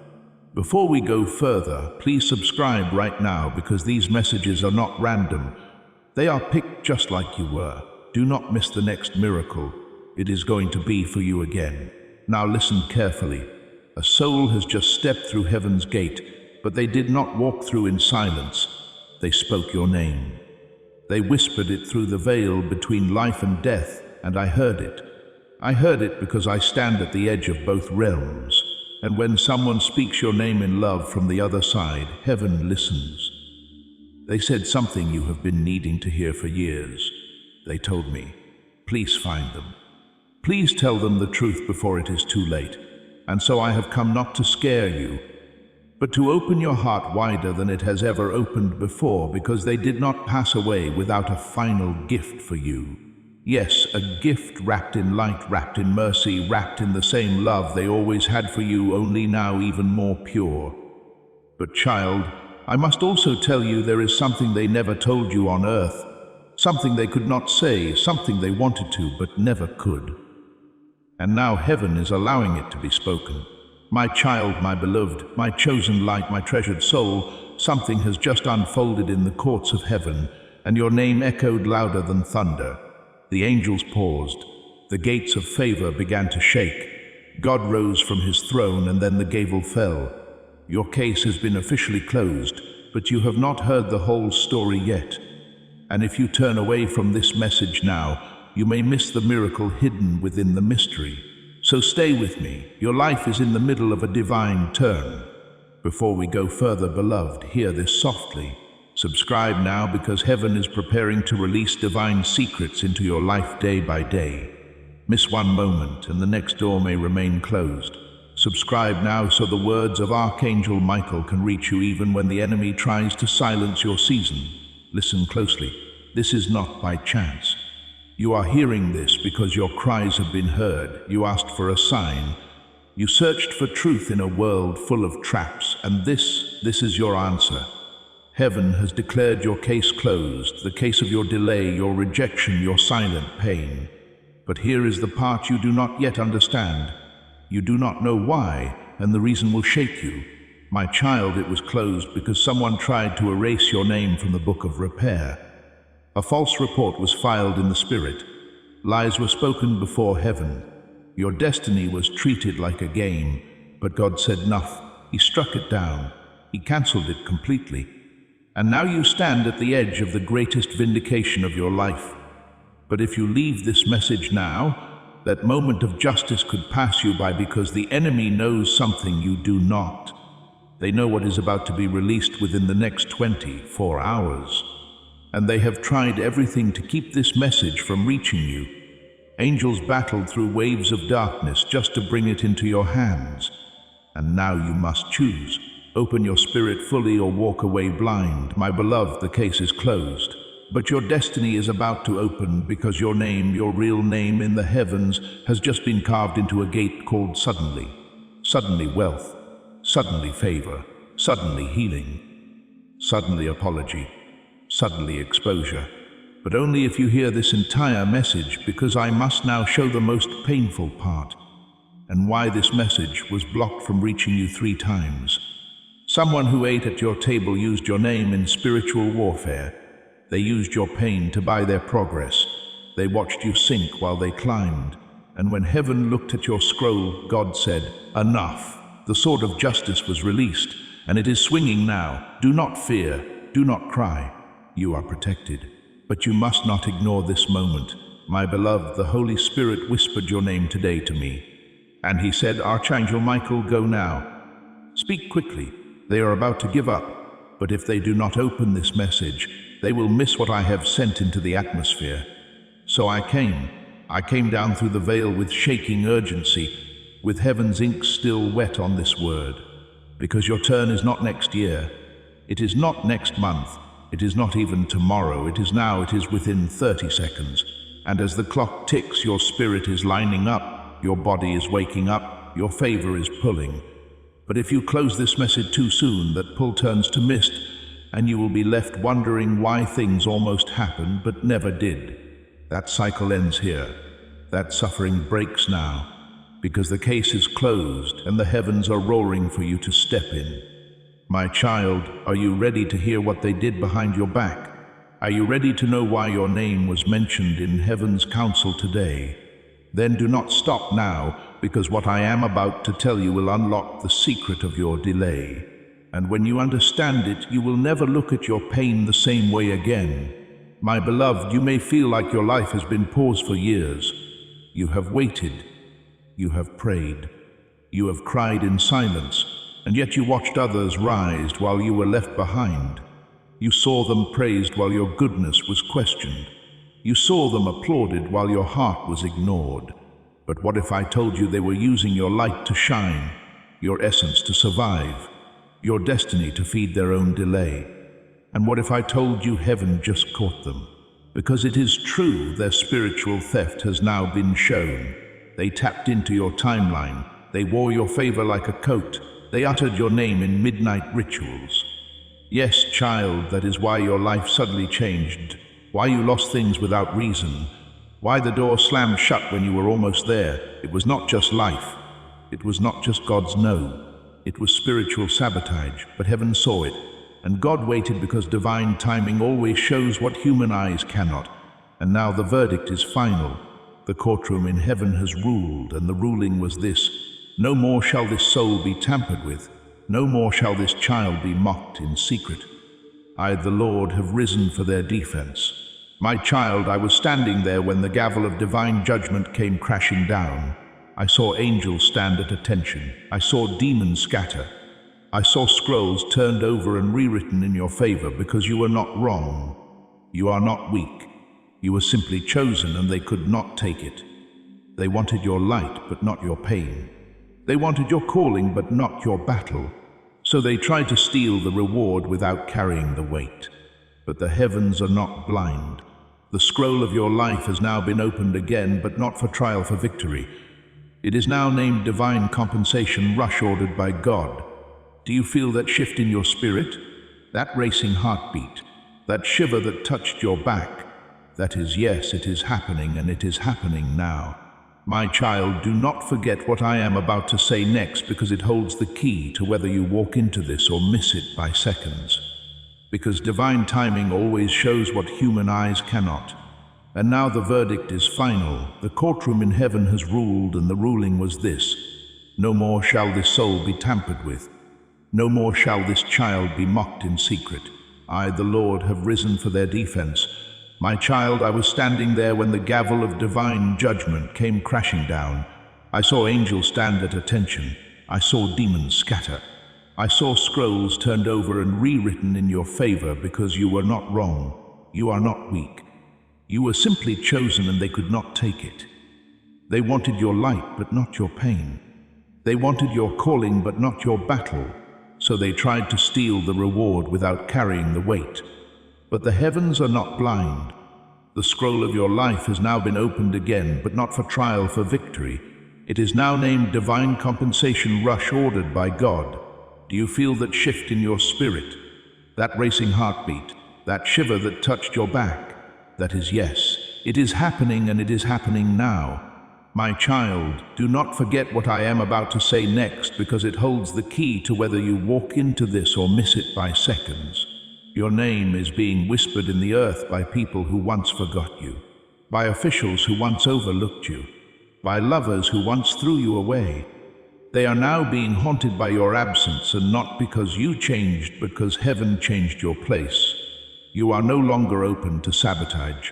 Before we go further, please subscribe right now, because these messages are not random. They are picked just like you were. Do not miss the next miracle. It is going to be for you again. Now listen carefully. A soul has just stepped through heaven's gate. but they did not walk through in silence. They spoke your name. They whispered it through the veil between life and death, and I heard it. I heard it because I stand at the edge of both realms, and when someone speaks your name in love from the other side, heaven listens. They said something you have been needing to hear for years. They told me, please find them. Please tell them the truth before it is too late. And so I have come not to scare you, but to open your heart wider than it has ever opened before, because they did not pass away without a final gift for you. Yes, a gift wrapped in light, wrapped in mercy, wrapped in the same love they always had for you, only now even more pure. But child, I must also tell you there is something they never told you on earth, something they could not say, something they wanted to but never could. And now heaven is allowing it to be spoken. My child, my beloved, my chosen light, my treasured soul, something has just unfolded in the courts of heaven, and your name echoed louder than thunder. The angels paused. The gates of favor began to shake. God rose from his throne, and then the gavel fell. Your case has been officially closed, but you have not heard the whole story yet. And if you turn away from this message now, you may miss the miracle hidden within the mystery. So stay with me. Your life is in the middle of a divine turn. Before we go further, beloved, hear this softly. Subscribe now, because heaven is preparing to release divine secrets into your life day by day. Miss one moment and the next door may remain closed. Subscribe now so the words of Archangel Michael can reach you even when the enemy tries to silence your season. Listen closely. This is not by chance. You are hearing this because your cries have been heard. You asked for a sign. You searched for truth in a world full of traps, and this is your answer. Heaven has declared your case closed, the case of your delay, your rejection, your silent pain. But here is the part you do not yet understand. You do not know why, and the reason will shake you. My child, it was closed because someone tried to erase your name from the book of repair. A false report was filed in the spirit. Lies were spoken before heaven. Your destiny was treated like a game, but God said enough. He struck it down. He cancelled it completely. And now you stand at the edge of the greatest vindication of your life. But if you leave this message now, that moment of justice could pass you by, because the enemy knows something you do not. They know what is about to be released within the next 24 hours. And they have tried everything to keep this message from reaching you. Angels battled through waves of darkness just to bring it into your hands. And now you must choose. Open your spirit fully or walk away blind. My beloved, the case is closed. But your destiny is about to open, because your name, your real name in the heavens, has just been carved into a gate called suddenly. Suddenly wealth, suddenly favor, suddenly healing, suddenly apology, suddenly exposure. But only if you hear this entire message, because I must now show the most painful part, and why this message was blocked from reaching you 3 times. Someone who ate at your table used your name in spiritual warfare. They used your pain to buy their progress. They watched you sink while they climbed. And when heaven looked at your scroll, God said, enough. The sword of justice was released, and it is swinging now. Do not fear. Do not cry. You are protected. But you must not ignore this moment. My beloved, the Holy Spirit whispered your name today to me. And he said, Archangel Michael, go now. Speak quickly. They are about to give up. But if they do not open this message, they will miss what I have sent into the atmosphere. So I came down through the veil with shaking urgency, with heaven's ink still wet on this word. Because your turn is not next year. It is not next month. It is not even tomorrow. It is now. It is within 30 seconds. And as the clock ticks, your spirit is lining up. Your body is waking up. Your favor is pulling. But if you close this message too soon, that pull turns to mist, and you will be left wondering why things almost happened but never did. That cycle ends here. That suffering breaks now, because the case is closed and the heavens are roaring for you to step in. My child, are you ready to hear what they did behind your back? Are you ready to know why your name was mentioned in heaven's council today? Then do not stop now, because what I am about to tell you will unlock the secret of your delay. And when you understand it, you will never look at your pain the same way again. My beloved, you may feel like your life has been paused for years. You have waited. You have prayed. You have cried in silence, and yet you watched others rise while you were left behind. You saw them praised while your goodness was questioned. You saw them applauded while your heart was ignored. But what if I told you they were using your light to shine, your essence to survive, your destiny to feed their own delay? And what if I told you heaven just caught them? Because it is true, their spiritual theft has now been shown. They tapped into your timeline. They wore your favor like a coat. They uttered your name in midnight rituals. Yes, child, that is why your life suddenly changed, why you lost things without reason, why the door slammed shut when you were almost there. It was not just life. It was not just God's no. It was spiritual sabotage, but heaven saw it. And God waited because divine timing always shows what human eyes cannot. And now the verdict is final. The courtroom in heaven has ruled, and the ruling was this: no more shall this soul be tampered with. No more shall this child be mocked in secret. I, the Lord, have risen for their defense. My child, I was standing there when the gavel of divine judgment came crashing down. I saw angels stand at attention. I saw demons scatter. I saw scrolls turned over and rewritten in your favor because you were not wrong. You are not weak. You were simply chosen, and they could not take it. They wanted your light, but not your pain. They wanted your calling, but not your battle. So they tried to steal the reward without carrying the weight. But the heavens are not blind. The scroll of your life has now been opened again, but not for trial, for victory. It is now named divine compensation, rush ordered by God. Do you feel that shift in your spirit? That racing heartbeat? That shiver that touched your back? That is, yes, it is happening, and it is happening now. My child, do not forget what I am about to say next, because it holds the key to whether you walk into this or miss it by seconds. Because divine timing always shows what human eyes cannot. And now the verdict is final. The courtroom in heaven has ruled, and the ruling was this: no more shall this soul be tampered with. No more shall this child be mocked in secret. I, the Lord, have risen for their defense. My child, I was standing there when the gavel of divine judgment came crashing down. I saw angels stand at attention. I saw demons scatter. I saw scrolls turned over and rewritten in your favor because you were not wrong. You are not weak. You were simply chosen, and they could not take it. They wanted your light, but not your pain. They wanted your calling, but not your battle. So they tried to steal the reward without carrying the weight. But the heavens are not blind. The scroll of your life has now been opened again, but not for trial, for victory. It is now named divine compensation, rush ordered by God. Do you feel that shift in your spirit? That racing heartbeat? That shiver that touched your back? That is, yes, it is happening, and it is happening now. My child, do not forget what I am about to say next, because it holds the key to whether you walk into this or miss it by seconds. Your name is being whispered in the earth by people who once forgot you, by officials who once overlooked you, by lovers who once threw you away. They are now being haunted by your absence, and not because you changed, but because heaven changed your place. You are no longer open to sabotage.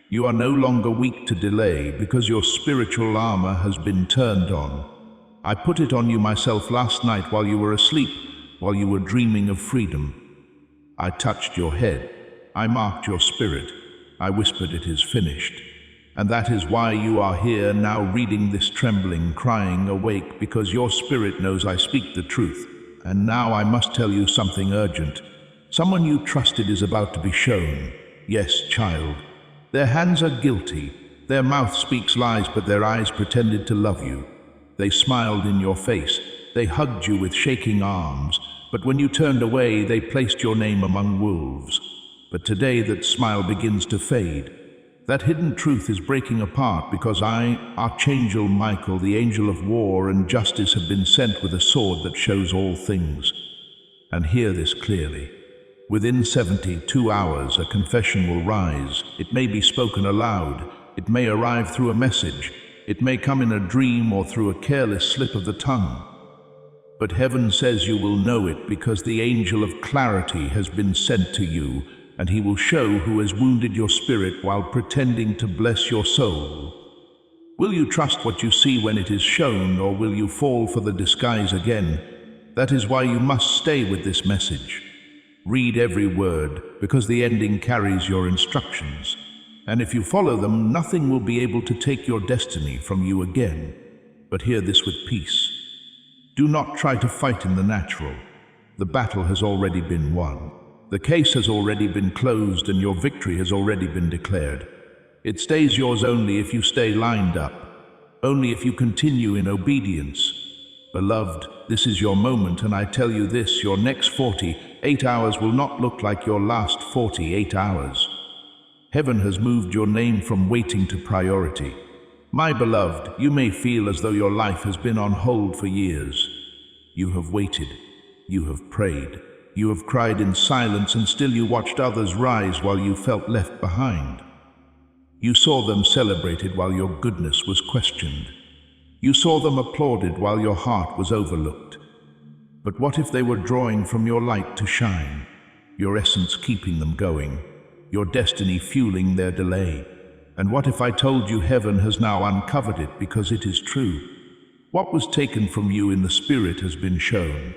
You are no longer weak to delay, because your spiritual armor has been turned on. I put it on you myself last night while you were asleep, while you were dreaming of freedom. I touched your head. I marked your spirit. I whispered, it is finished. And that is why you are here now, reading this, trembling, crying, awake, because your spirit knows I speak the truth. And now I must tell you something urgent. Someone you trusted is about to be shown. Yes, child. Their hands are guilty. Their mouth speaks lies, but their eyes pretended to love you. They smiled in your face. They hugged you with shaking arms. But when you turned away, they placed your name among wolves. But today that smile begins to fade. That hidden truth is breaking apart, because I, Archangel Michael, the angel of war and justice, have been sent with a sword that shows all things. And hear this clearly. Within 72 hours, a confession will rise. It may be spoken aloud. It may arrive through a message. It may come in a dream or through a careless slip of the tongue. But heaven says you will know it because the angel of clarity has been sent to you, and he will show who has wounded your spirit while pretending to bless your soul. Will you trust what you see when it is shown, or will you fall for the disguise again? That is why you must stay with this message. Read every word, because the ending carries your instructions. And if you follow them, nothing will be able to take your destiny from you again. But hear this with peace. Do not try to fight in the natural. The battle has already been won. The case has already been closed and your victory has already been declared. It stays yours only if you stay lined up, only if you continue in obedience. Beloved, this is your moment, and I tell you this, your next 48 hours will not look like your last 48 hours. Heaven has moved your name from waiting to priority. My beloved, you may feel as though your life has been on hold for years. You have waited, you have prayed, you have cried in silence, and still you watched others rise while you felt left behind. You saw them celebrated while your goodness was questioned. You saw them applauded while your heart was overlooked. But what if they were drawing from your light to shine, your essence keeping them going, your destiny fueling their delay? And what if I told you heaven has now uncovered it because it is true? What was taken from you in the spirit has been shown.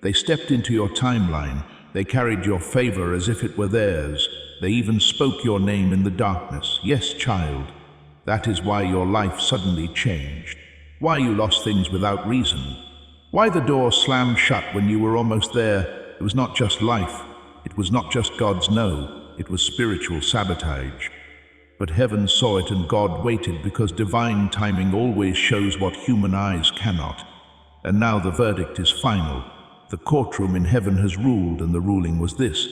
They stepped into your timeline. They carried your favor as if it were theirs. They even spoke your name in the darkness. Yes, child, that is why your life suddenly changed. Why you lost things without reason. Why the door slammed shut when you were almost there. It was not just life. It was not just God's no. It was spiritual sabotage. But heaven saw it and God waited, because divine timing always shows what human eyes cannot. And now the verdict is final. The courtroom in heaven has ruled, and the ruling was this: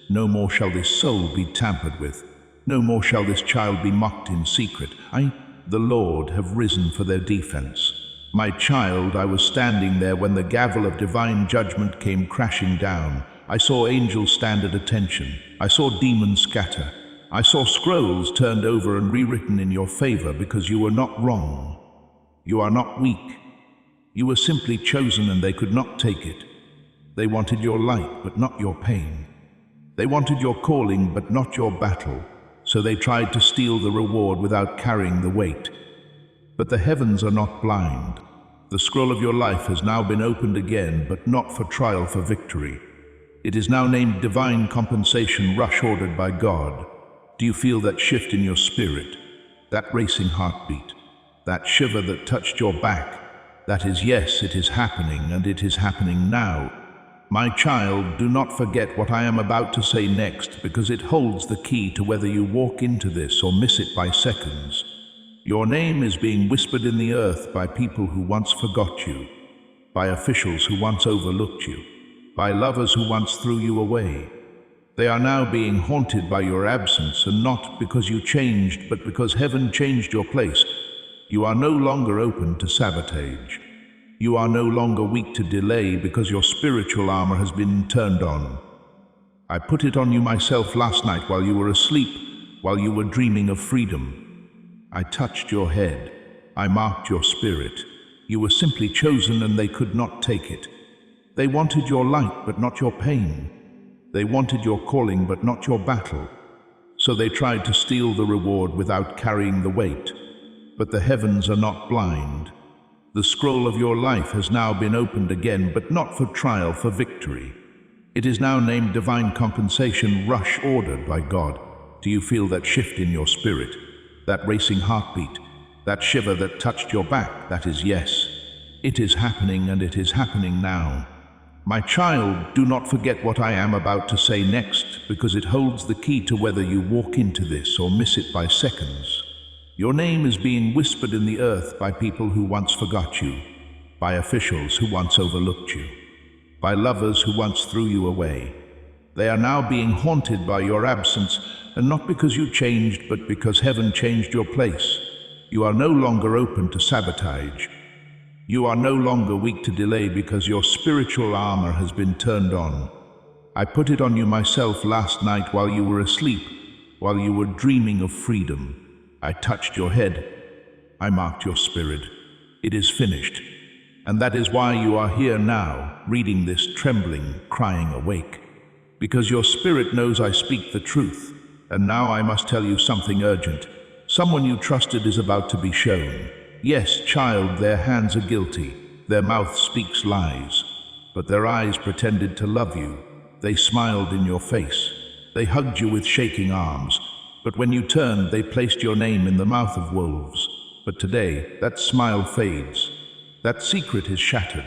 no more shall this soul be tampered with. No more shall this child be mocked in secret. I, the Lord, have risen for their defense. My child, I was standing there when the gavel of divine judgment came crashing down. I saw angels stand at attention. I saw demons scatter. I saw scrolls turned over and rewritten in your favor, because you were not wrong. You are not weak. You were simply chosen, and they could not take it. They wanted your light, but not your pain. They wanted your calling, but not your battle. So they tried to steal the reward without carrying the weight. But the heavens are not blind. The scroll of your life has now been opened again, but not for trial, for victory. It is now named divine compensation, rush ordered by God. Do you feel that shift in your spirit, that racing heartbeat, that shiver that touched your back? That is, yes, it is happening, and it is happening now. My child, do not forget what I am about to say next, because it holds the key to whether you walk into this or miss it by seconds. Your name is being whispered in the earth by people who once forgot you, by officials who once overlooked you, by lovers who once threw you away. They are now being haunted by your absence, and not because you changed, but because heaven changed your place. You are no longer open to sabotage. You are no longer weak to delay, because your spiritual armor has been turned on. I put it on you myself last night while you were asleep, while you were dreaming of freedom. I touched your head. I marked your spirit. You were simply chosen, and they could not take it. They wanted your light, but not your pain. They wanted your calling, but not your battle. So they tried to steal the reward without carrying the weight. But the heavens are not blind. The scroll of your life has now been opened again, but not for trial, for victory. It is now named divine compensation, rush ordered by God. Do you feel that shift in your spirit, that racing heartbeat, that shiver that touched your back? That is yes. It is happening, and it is happening now. My child, do not forget what I am about to say next, because it holds the key to whether you walk into this or miss it by seconds. Your name is being whispered in the earth by people who once forgot you, by officials who once overlooked you, by lovers who once threw you away. They are now being haunted by your absence, and not because you changed, but because heaven changed your place. You are no longer open to sabotage. You are no longer weak to delay, because your spiritual armor has been turned on. I put it on you myself last night while you were asleep, while you were dreaming of freedom. I touched your head. I marked your spirit. It is finished. And that is why you are here now, reading this trembling, crying awake. Because your spirit knows I speak the truth. And now I must tell you something urgent. Someone you trusted is about to be shown. Yes, child, their hands are guilty. Their mouth speaks lies. But their eyes pretended to love you. They smiled in your face. They hugged you with shaking arms. But when you turned, they placed your name in the mouth of wolves. But today, that smile fades. That secret is shattered.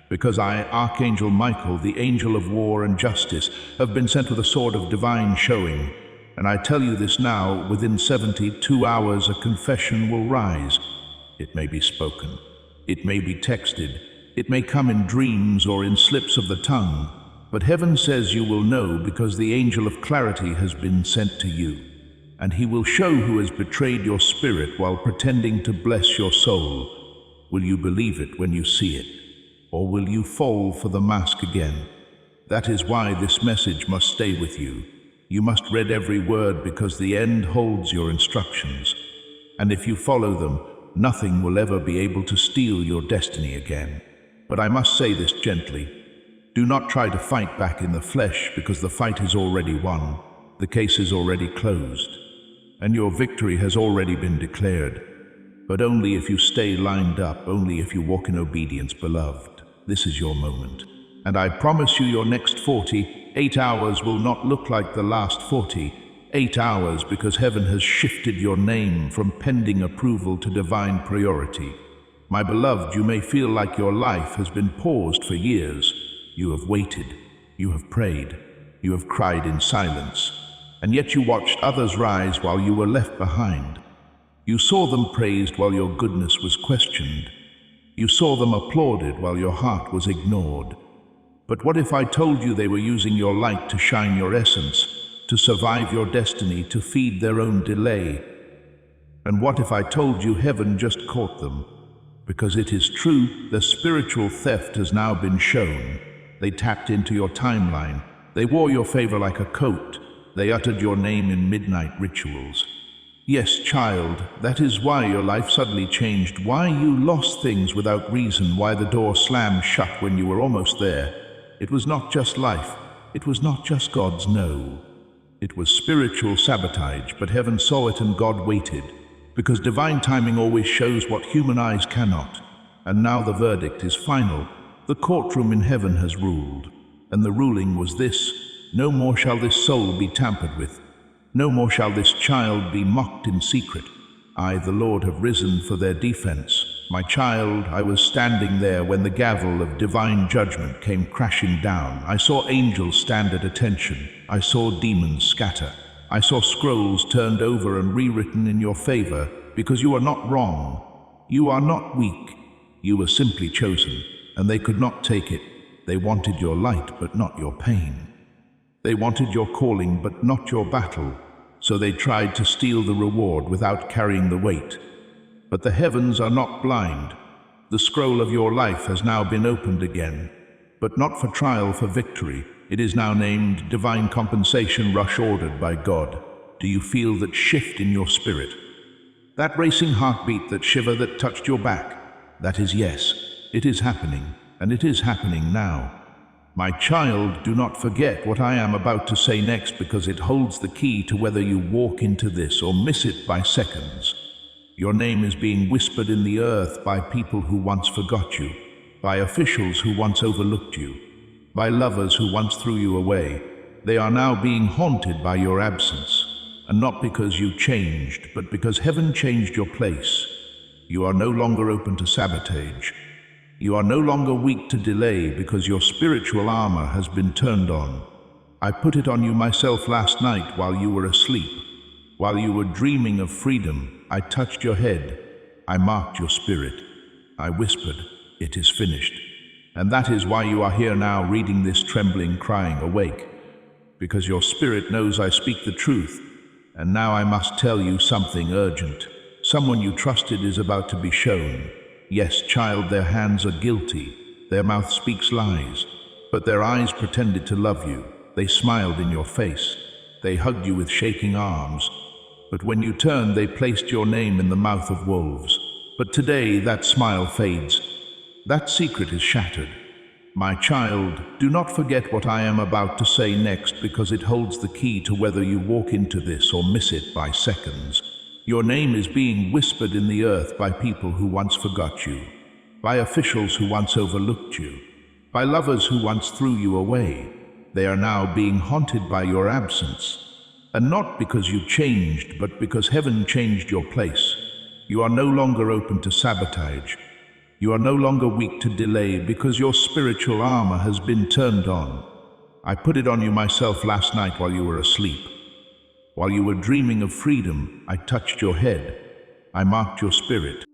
Because I, Archangel Michael, the angel of war and justice, have been sent with a sword of divine showing. And I tell you this now, within 72 hours a confession will rise. It may be spoken. It may be texted. It may come in dreams or in slips of the tongue. But heaven says you will know because the angel of clarity has been sent to you. And he will show who has betrayed your spirit while pretending to bless your soul. Will you believe it when you see it? Or will you fall for the mask again? That is why this message must stay with you. You must read every word because the end holds your instructions. And if you follow them, nothing will ever be able to steal your destiny again. But I must say this gently. Do not try to fight back in the flesh because the fight is already won. The case is already closed. And your victory has already been declared. But only if you stay lined up, only if you walk in obedience, beloved. This is your moment. And I promise you your next 48 hours will not look like the last 48 hours because heaven has shifted your name from pending approval to divine priority. My beloved, you may feel like your life has been paused for years. You have waited, you have prayed, you have cried in silence, and yet you watched others rise while you were left behind. You saw them praised while your goodness was questioned. You saw them applauded while your heart was ignored. But what if I told you they were using your light to shine your essence, to survive your destiny, to feed their own delay? And what if I told you heaven just caught them? Because it is true, the spiritual theft has now been shown. They tapped into your timeline. They wore your favor like a coat. They uttered your name in midnight rituals. Yes, child, that is why your life suddenly changed, why you lost things without reason, why the door slammed shut when you were almost there. It was not just life. It was not just God's no. It was spiritual sabotage, but heaven saw it and God waited. Because divine timing always shows what human eyes cannot. And now the verdict is final. The courtroom in heaven has ruled. And the ruling was this: no more shall this soul be tampered with. No more shall this child be mocked in secret. I, the Lord, have risen for their defense. My child, I was standing there when the gavel of divine judgment came crashing down. I saw angels stand at attention. I saw demons scatter. I saw scrolls turned over and rewritten in your favor, because you are not wrong. You are not weak. You were simply chosen, and they could not take it. They wanted your light, but not your pain. They wanted your calling, but not your battle. So they tried to steal the reward without carrying the weight. But the heavens are not blind. The scroll of your life has now been opened again. But not for trial, for victory. It is now named Divine Compensation Rush, ordered by God. Do you feel that shift in your spirit? That racing heartbeat, that shiver that touched your back? That is yes. It is happening, and it is happening now. My child, do not forget what I am about to say next, because it holds the key to whether you walk into this or miss it by seconds. Your name is being whispered in the earth by people who once forgot you, by officials who once overlooked you, by lovers who once threw you away. They are now being haunted by your absence, and not because you changed, but because heaven changed your place. You are no longer open to sabotage. You are no longer weak to delay because your spiritual armor has been turned on. I put it on you myself last night while you were asleep. While you were dreaming of freedom, I touched your head. I marked your spirit. I whispered, "It is finished." And that is why you are here now, reading this trembling, crying awake. Because your spirit knows I speak the truth. And now I must tell you something urgent. Someone you trusted is about to be shown. Yes, child, their hands are guilty. Their mouth speaks lies. But their eyes pretended to love you. They smiled in your face. They hugged you with shaking arms. But when you turned, they placed your name in the mouth of wolves. But today that smile fades. That secret is shattered. My child, do not forget what I am about to say next, because it holds the key to whether you walk into this or miss it by seconds. Your name is being whispered in the earth by people who once forgot you, by officials who once overlooked you, by lovers who once threw you away. They are now being haunted by your absence. And not because you changed, but because heaven changed your place. You are no longer open to sabotage. You are no longer weak to delay, because your spiritual armor has been turned on. I put it on you myself last night while you were asleep. While you were dreaming of freedom, I touched your head. I marked your spirit.